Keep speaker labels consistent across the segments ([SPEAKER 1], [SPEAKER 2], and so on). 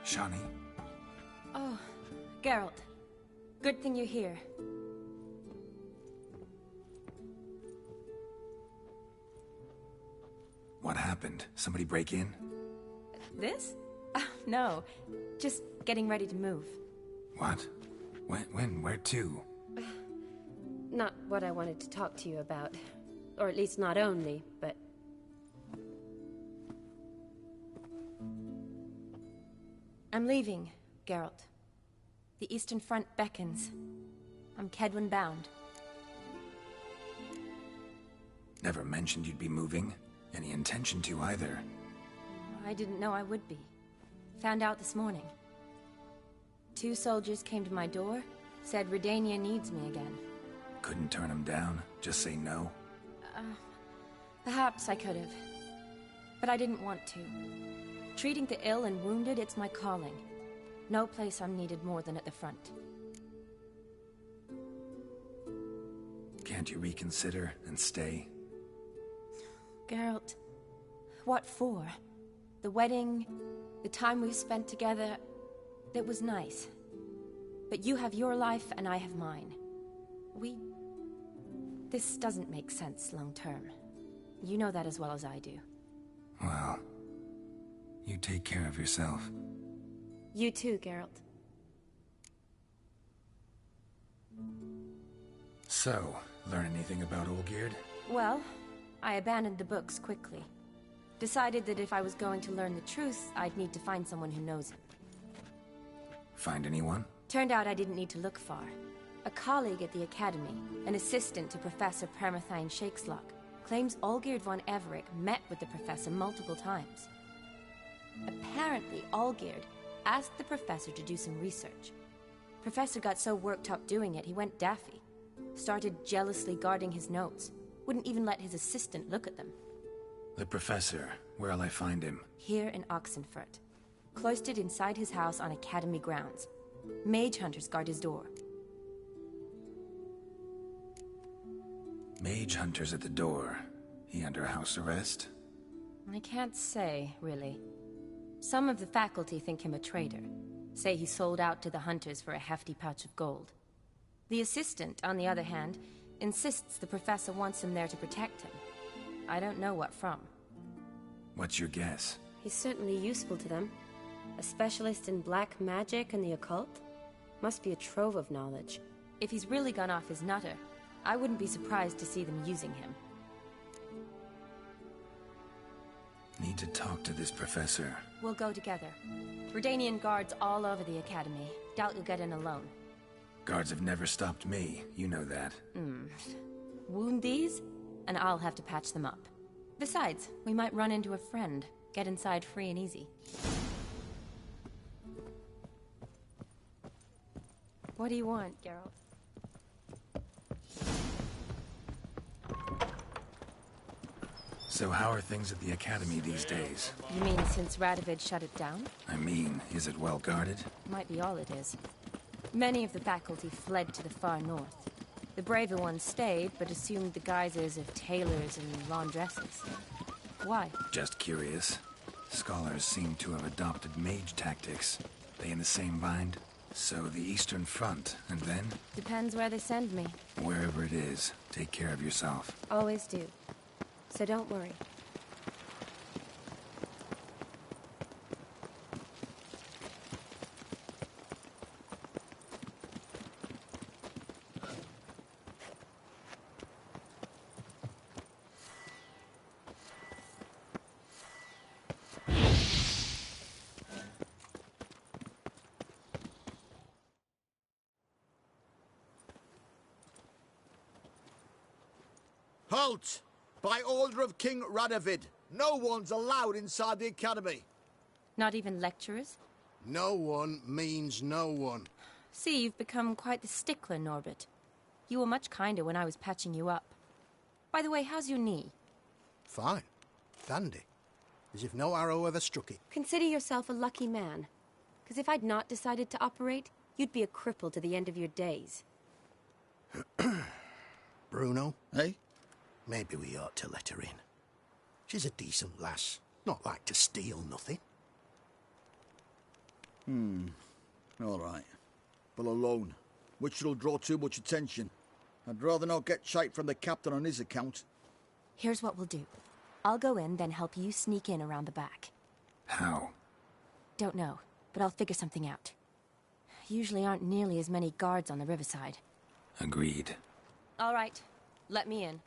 [SPEAKER 1] Shani?
[SPEAKER 2] Oh, Geralt. Good thing you're here.
[SPEAKER 1] What happened? Somebody break in?
[SPEAKER 2] This? No. Just getting ready to move.
[SPEAKER 1] What? When? Where to?
[SPEAKER 3] Not what I wanted to talk to you about. Or at least not only, but...
[SPEAKER 2] I'm leaving, Geralt. The Eastern Front beckons. I'm Kedwin bound.
[SPEAKER 1] Never mentioned you'd be moving. Any intention to either.
[SPEAKER 2] I didn't know I would be. Found out this morning. 2 soldiers came to my door, said Redania needs me again.
[SPEAKER 1] Couldn't turn them down? Just say no?
[SPEAKER 2] Perhaps I could have. But I didn't want to. Treating the ill and wounded, it's my calling. No place I'm needed more than at the front.
[SPEAKER 1] Can't you reconsider and stay?
[SPEAKER 2] Geralt, what for? The wedding, the time we've spent together, it was nice. But you have your life and I have mine. This doesn't make sense long term. You know that as well as I do.
[SPEAKER 1] Well, you take care of yourself.
[SPEAKER 2] You too, Geralt.
[SPEAKER 1] So, learn anything about Olgierd?
[SPEAKER 2] Well, I abandoned the books quickly. Decided that if I was going to learn the truth, I'd need to find someone who knows it.
[SPEAKER 1] Find anyone?
[SPEAKER 2] Turned out I didn't need to look far. A colleague at the Academy, an assistant to Professor Permathine Shakeslock, claims Olgierd von Everec met with the professor multiple times. Apparently, Olgierd asked the professor to do some research. Professor got so worked up doing it, he went daffy. Started jealously guarding his notes. Wouldn't even let his assistant look at them.
[SPEAKER 1] The professor. Where'll I find him?
[SPEAKER 2] Here in Oxenfurt. Cloistered inside his house on Academy grounds. Mage hunters guard his door.
[SPEAKER 1] Mage hunters at the door. He under house arrest?
[SPEAKER 2] I can't say, really. Some of the faculty think him a traitor. Say he sold out to the hunters for a hefty pouch of gold. The assistant, on the other hand, insists the professor wants him there to protect him. I don't know what from.
[SPEAKER 1] What's your guess?
[SPEAKER 3] He's certainly useful to them. A specialist in black magic and the occult? Must be a trove of knowledge.
[SPEAKER 2] If he's really gone off his nutter, I wouldn't be surprised to see them using him.
[SPEAKER 1] Need to talk to this professor.
[SPEAKER 2] We'll go together. Redanian guards all over the Academy. Doubt you'll get in alone.
[SPEAKER 1] Guards have never stopped me, you know that.
[SPEAKER 2] Wound these, and I'll have to patch them up. Besides, we might run into a friend. Get inside free and easy. What do you want, Geralt?
[SPEAKER 1] So how are things at the Academy these days?
[SPEAKER 2] You mean since Radovid shut it down?
[SPEAKER 1] I mean, is it well guarded?
[SPEAKER 2] Might be all it is. Many of the faculty fled to the far north. The braver ones stayed, but assumed the guises of tailors and laundresses. Why?
[SPEAKER 1] Just curious. Scholars seem to have adopted mage tactics. They in the same bind? So the Eastern Front, and then?
[SPEAKER 2] Depends where they send me.
[SPEAKER 1] Wherever it is, take care of yourself.
[SPEAKER 3] Always do. So don't worry.
[SPEAKER 4] Halt! By order of King Radovid, no one's allowed inside the Academy.
[SPEAKER 2] Not even lecturers?
[SPEAKER 4] No one means no one.
[SPEAKER 2] See, you've become quite the stickler, Norbert. You were much kinder when I was patching you up. By the way, how's your knee?
[SPEAKER 4] Fine. Dandy. As if no arrow ever struck it.
[SPEAKER 3] Consider yourself a lucky man. Because if I'd not decided to operate, you'd be a cripple to the end of your days.
[SPEAKER 4] Bruno, eh? Maybe we ought to let her in. She's a decent lass. Not like to steal nothing. All right. But alone, which will draw too much attention. I'd rather not get shite from the captain on his account.
[SPEAKER 2] Here's what we'll do. I'll go in, then help you sneak in around the back.
[SPEAKER 1] How?
[SPEAKER 2] Don't know, but I'll figure something out. Usually aren't nearly as many guards on the riverside.
[SPEAKER 1] Agreed.
[SPEAKER 2] All right, let me in.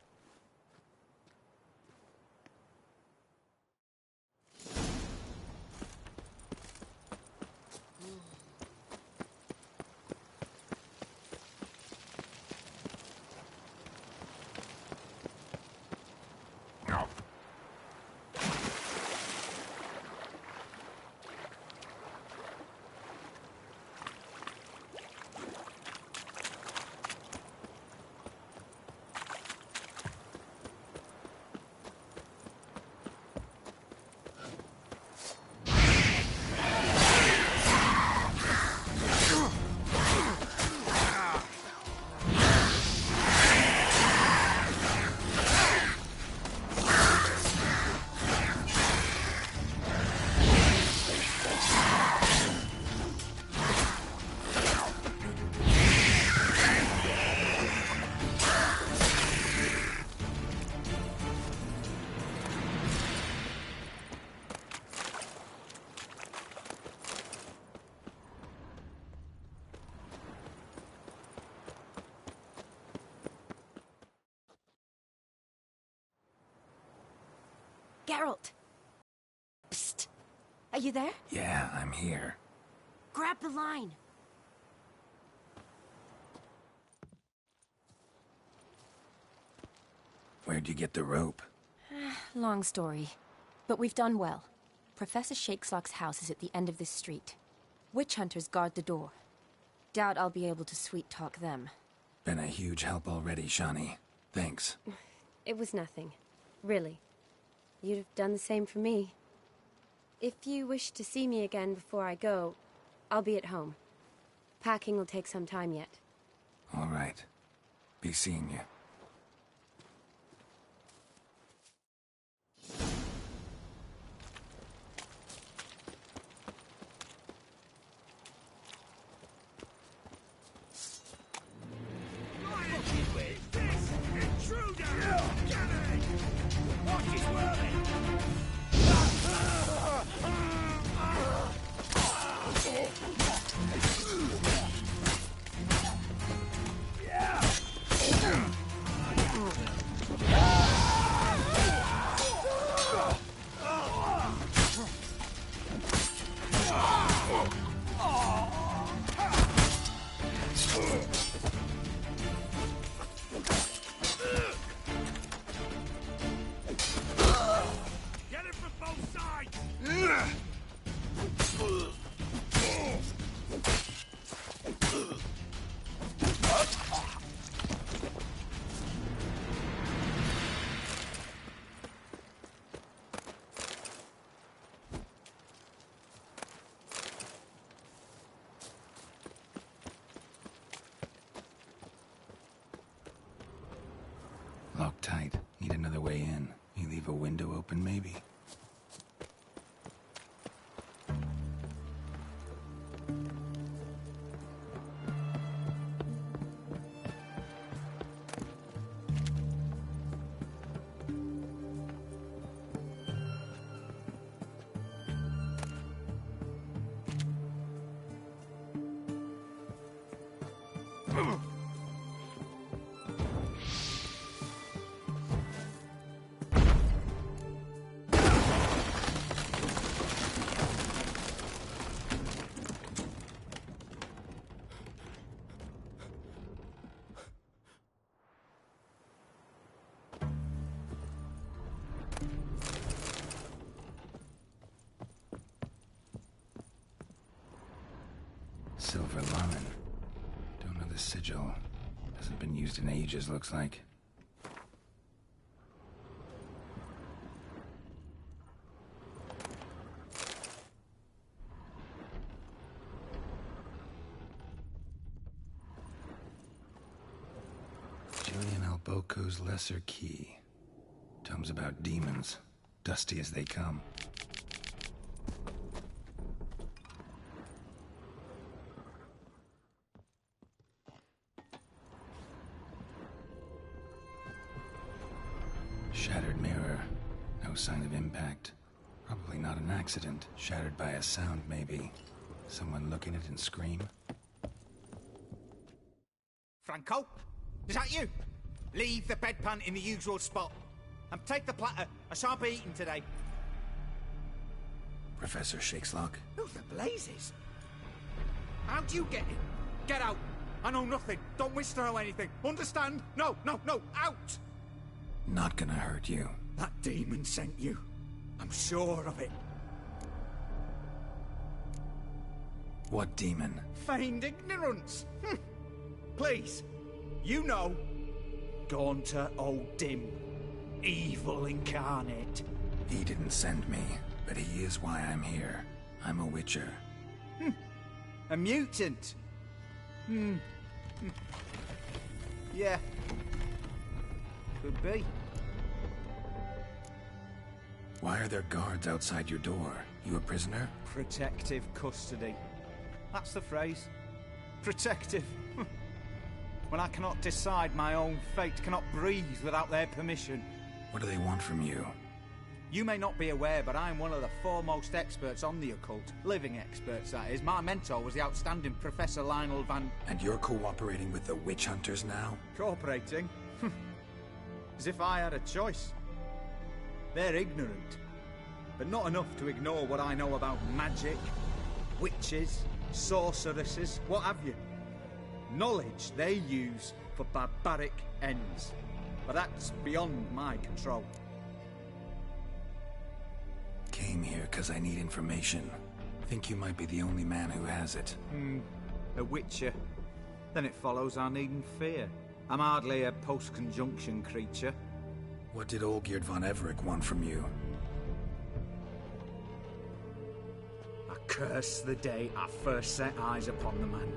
[SPEAKER 2] Geralt! Psst! Are you there?
[SPEAKER 1] Yeah, I'm here.
[SPEAKER 2] Grab the line!
[SPEAKER 1] Where'd you get the rope?
[SPEAKER 2] Long story. But we've done well. Professor Shakeslock's house is at the end of this street. Witch hunters guard the door. Doubt I'll be able to sweet-talk them.
[SPEAKER 1] Been a huge help already, Shani. Thanks.
[SPEAKER 3] It was nothing. Really. You'd have done the same for me. If you wish to see me again before I go, I'll be at home. Packing will take some time yet.
[SPEAKER 1] All right. Be seeing you. Locked tight. Need another way in. You leave a window open, maybe? Silver Lamen. Don't know the sigil. Hasn't been used in ages, looks like. Julian Alboco's Lesser Key. Tomes about demons. Dusty as they come. shattered mirror. No sign of impact. Probably not an accident. Shattered by a sound, maybe. Someone look in it and scream.
[SPEAKER 5] Franco? Is that you? Leave the bedpan in the usual spot. And take the platter. I shan't be eating today.
[SPEAKER 1] Professor Shakeslock?
[SPEAKER 5] Who the blazes? How'd you get in? Get out! I know nothing. Don't wish to know anything. Understand? No, no, no! Out!
[SPEAKER 1] Not gonna hurt you.
[SPEAKER 5] That demon sent you. I'm sure of it.
[SPEAKER 1] What demon?
[SPEAKER 5] Feigned ignorance. Please. You know. Gaunter O'Dim. Evil incarnate.
[SPEAKER 1] He didn't send me, but he is why I'm here. I'm a witcher.
[SPEAKER 5] A mutant. Yeah. Could be.
[SPEAKER 1] Why are there guards outside your door? You a prisoner?
[SPEAKER 5] Protective custody. That's the phrase. Protective. When I cannot decide my own fate, cannot breathe without their permission.
[SPEAKER 1] What do they want from you?
[SPEAKER 5] You may not be aware, but I'm one of the foremost experts on the occult. Living experts, that is. My mentor was the outstanding Professor Lionel Van...
[SPEAKER 1] And you're cooperating with the witch hunters now?
[SPEAKER 5] Cooperating? As if I had a choice. They're ignorant, but not enough to ignore what I know about magic, witches, sorceresses, what have you. Knowledge they use for barbaric ends, but that's beyond my control.
[SPEAKER 1] Came here because I need information. Think you might be the only man who has it.
[SPEAKER 5] A witcher. Then it follows I needn't fear. I'm hardly a post-conjunction creature.
[SPEAKER 1] What did Olgierd von Everec want from you?
[SPEAKER 5] I curse the day I first set eyes upon the man.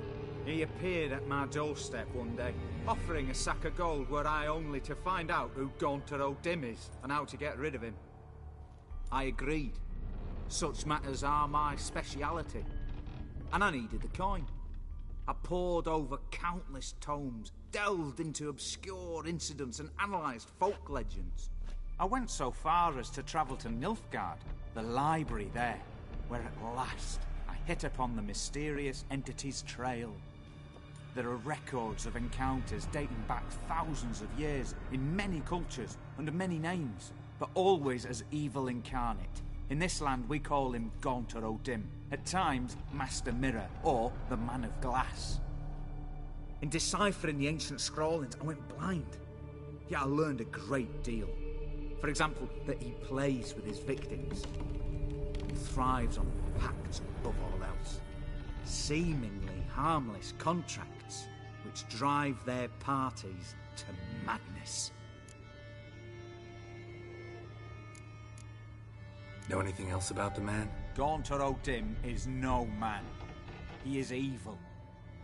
[SPEAKER 5] He appeared at my doorstep one day, offering a sack of gold were I only to find out who Gaunter O'Dim is and how to get rid of him. I agreed. Such matters are my speciality. And I needed the coin. I pored over countless tomes, delved into obscure incidents and analysed folk legends. I went so far as to travel to Nilfgaard, the library there, where at last I hit upon the mysterious entity's trail. There are records of encounters dating back thousands of years in many cultures under many names, but always as evil incarnate. In this land we call him Gaunter O'Dim, at times Master Mirror or the Man of Glass. In deciphering the ancient scrawlings I went blind, yet I learned a great deal. For example, that he plays with his victims and thrives on pacts above all else. Seemingly harmless contracts which drive their parties to madness.
[SPEAKER 1] Know anything else about the man?
[SPEAKER 5] Gaunter O'Dim is no man. He is evil.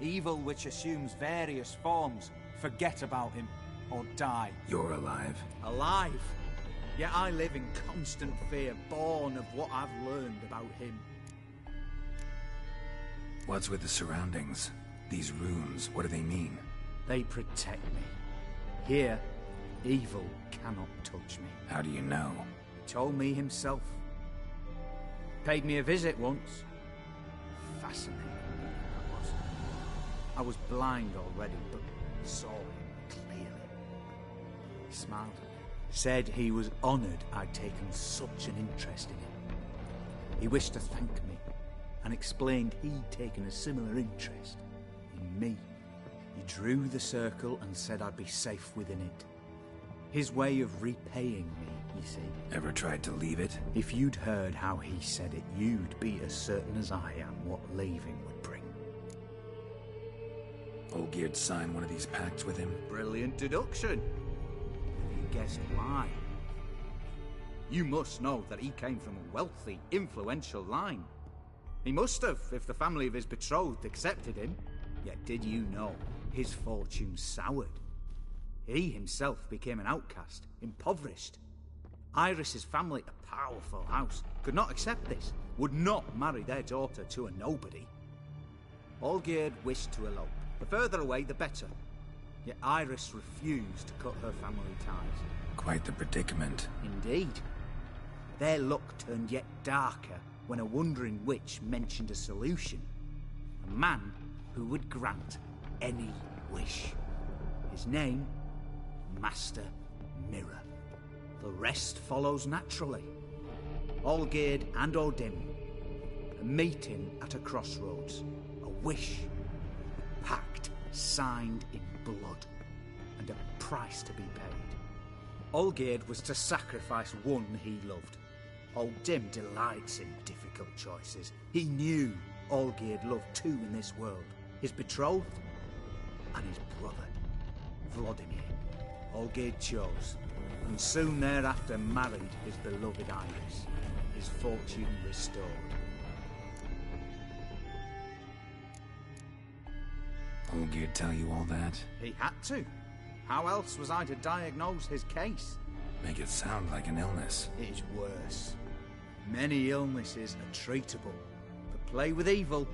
[SPEAKER 5] Evil which assumes various forms. Forget about him, or die.
[SPEAKER 1] You're alive.
[SPEAKER 5] Alive? Yet I live in constant fear, born of what I've learned about him.
[SPEAKER 1] What's with the surroundings? These runes, what do they mean?
[SPEAKER 5] They protect me. Here, evil cannot touch me.
[SPEAKER 1] How do you know?
[SPEAKER 5] He told me himself. Paid me a visit once. Fascinating that was. I was blind already, but saw him clearly. He smiled at me. Said he was honoured I'd taken such an interest in him. He wished to thank me, and explained he'd taken a similar interest in me. He drew the circle and said I'd be safe within it. His way of repaying me, you see.
[SPEAKER 1] Ever tried to leave it?
[SPEAKER 5] If you'd heard how he said it, you'd be as certain as I am what leaving would bring.
[SPEAKER 1] Olgierd signed one of these pacts with him?
[SPEAKER 5] Brilliant deduction. You guessed why. You must know that he came from a wealthy, influential line. He must have, if the family of his betrothed accepted him. Yet did you know his fortune soured? He himself became an outcast, impoverished. Iris's family, a powerful house, could not accept this, would not marry their daughter to a nobody. Olgierd wished to elope. The further away, the better. Yet Iris refused to cut her family ties.
[SPEAKER 1] Quite the predicament.
[SPEAKER 5] Indeed. Their luck turned yet darker when a wandering witch mentioned a solution. A man who would grant any wish. His name, Master Mirror. The rest follows naturally. Olgierd and Odin, a meeting at a crossroads, a wish, a pact signed in blood, and a price to be paid. Olgierd was to sacrifice one he loved. Odin delights in difficult choices. He knew Olgierd loved two in this world, his betrothed and his brother, Vladimir. Olgierd chose, and soon thereafter married his beloved Iris, his fortune restored.
[SPEAKER 1] Olgierd tell you all that?
[SPEAKER 5] He had to. How else was I to diagnose his case?
[SPEAKER 1] Make it sound like an illness.
[SPEAKER 5] It is worse. Many illnesses are treatable, but play with evil,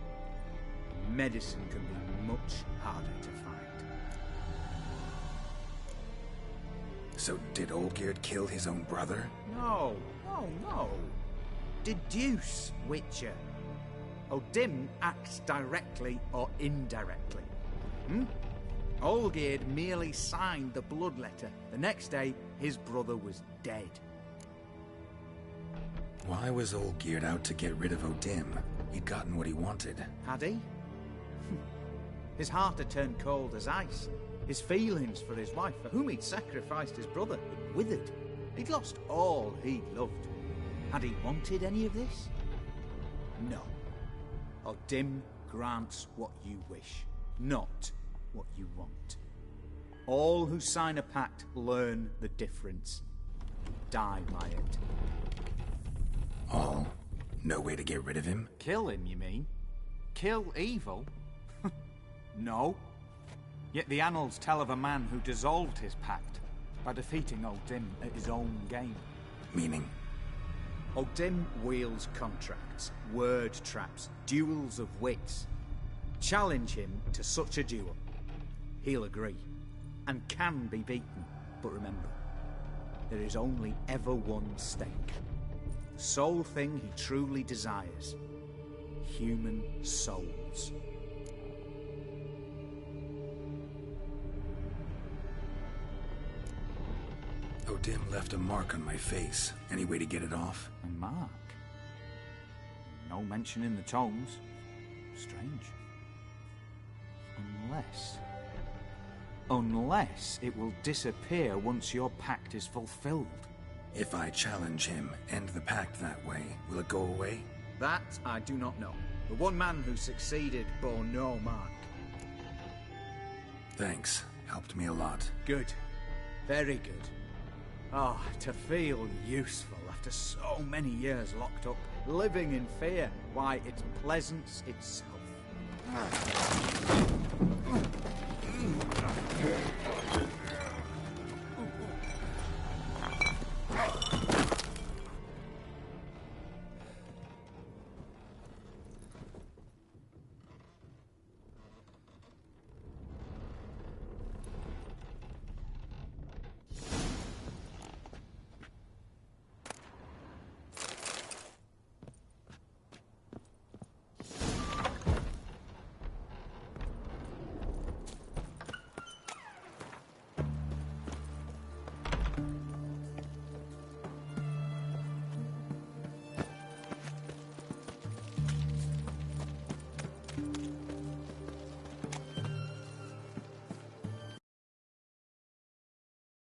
[SPEAKER 5] medicine can be much harder to find.
[SPEAKER 1] So did Olgierd kill his own brother?
[SPEAKER 5] No. Deduce, Witcher. Odin acts directly or indirectly. Olgierd merely signed the blood letter. The next day, his brother was dead.
[SPEAKER 1] Why was Olgierd out to get rid of Odin? He'd gotten what he wanted.
[SPEAKER 5] Had he? His heart had turned cold as ice. His feelings for his wife, for whom he'd sacrificed his brother, had withered. He'd lost all he loved. Had he wanted any of this? No. Odin grants what you wish, not what you want. All who sign a pact learn the difference. Die by it.
[SPEAKER 1] All? No way to get rid of him?
[SPEAKER 5] Kill him, you mean? Kill evil? No. Yet the annals tell of a man who dissolved his pact by defeating Odin at his own game.
[SPEAKER 1] Meaning?
[SPEAKER 5] Odin wields contracts, word traps, duels of wits. Challenge him to such a duel. He'll agree, and can be beaten. But remember, there is only ever one stake. The sole thing he truly desires. Human souls.
[SPEAKER 1] Odin left a mark on my face. Any way to get it off?
[SPEAKER 5] A mark? No mention in the tomes. Strange. Unless it will disappear once your pact is fulfilled.
[SPEAKER 1] If I challenge him, end the pact that way, will it go away?
[SPEAKER 5] That I do not know. The one man who succeeded bore no mark.
[SPEAKER 1] Thanks. Helped me a lot.
[SPEAKER 5] Good. Very good. Ah, to feel useful after so many years locked up, living in fear. Why, it's pleasance itself.